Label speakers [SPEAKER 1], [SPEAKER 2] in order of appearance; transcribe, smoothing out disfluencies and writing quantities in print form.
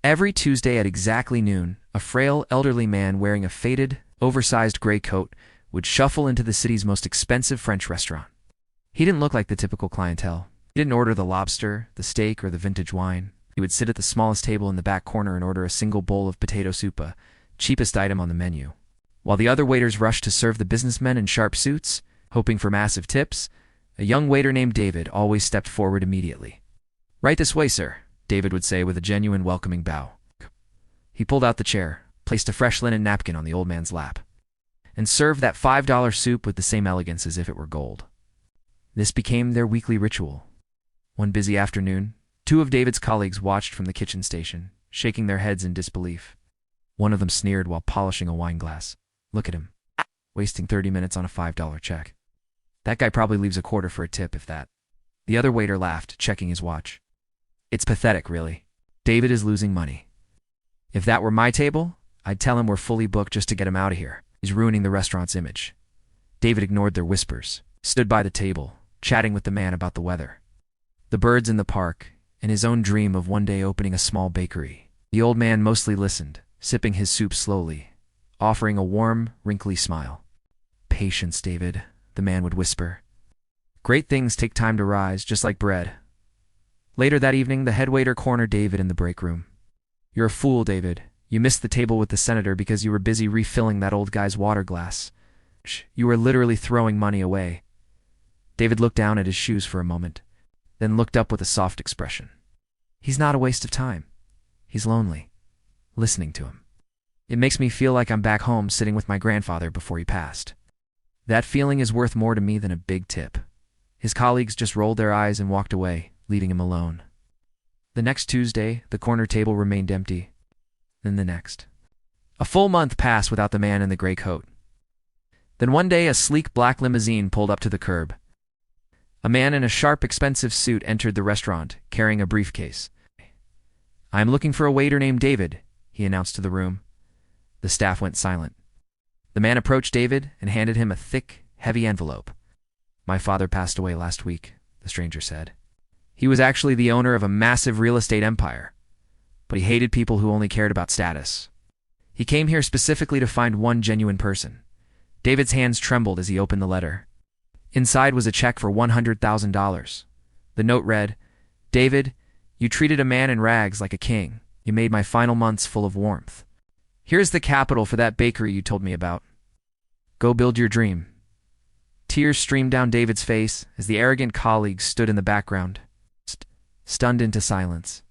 [SPEAKER 1] Every Tuesday at exactly noon, a frail, elderly man wearing a faded, oversized gray coat would shuffle into the city's most expensive French restaurant. He didn't look like the typical clientele. He didn't order the lobster, the steak, or the vintage wine. He would sit at the smallest table in the back corner and order a single bowl of potato soup, cheapest item on the menu. While the other waiters rushed to serve the businessmen in sharp suits, hoping for massive tips, a young waiter named David always stepped forward immediately. "Right this way, sir," David would say with a genuine welcoming bow. He pulled out the chair, placed a fresh linen napkin on the old man's lap, and served that $5 soup with the same elegance as if it were gold. This became their weekly ritual. One busy afternoon, two of David's colleagues watched from the kitchen station, shaking their heads in disbelief. One of them sneered while polishing a wine glass. "Look at him, wasting 30 minutes on a $5 check. That guy probably leaves a quarter for a tip, if that." The other waiter laughed, checking his watch. "It's pathetic, really. David is losing money. If that were my table, I'd tell him we're fully booked just to get him out of here. He's ruining the restaurant's image." David ignored their whispers, stood by the table, chatting with the man about the weather, the birds in the park, and his own dream of one day opening a small bakery. The old man mostly listened, sipping his soup slowly, offering a warm, wrinkly smile. "Patience, David," the man would whisper. "Great things take time to rise, just like bread." Later that evening, the head waiter cornered David in the break room. "You're a fool, David. You missed the table with the senator because you were busy refilling that old guy's water glass. You were literally throwing money away." David looked down at his shoes for a moment, then looked up with a soft expression. "He's not a waste of time. He's lonely. Listening to him. It makes me feel like I'm back home sitting with my grandfather before he passed. That feeling is worth more to me than a big tip." His colleagues just rolled their eyes and walked away, leaving him alone. The next Tuesday, the corner table remained empty. Then the next. A full month passed without the man in the gray coat. Then one day, a sleek black limousine pulled up to the curb. A man in a sharp, expensive suit entered the restaurant, carrying a briefcase. "I am looking for a waiter named David," he announced to the room. The staff went silent. The man approached David and handed him a thick, heavy envelope. "My father passed away last week," the stranger said. He was actually the owner of a massive real estate empire, but he hated people who only cared about status. He came here specifically to find one genuine person. David's hands trembled as he opened the letter. Inside was a check for $100,000. The note read, "David, you treated a man in rags like a king. You made my final months full of warmth. Here's the capital for that bakery you told me about. Go build your dream." Tears streamed down David's face as the arrogant colleagues stood in the background, stunned into silence.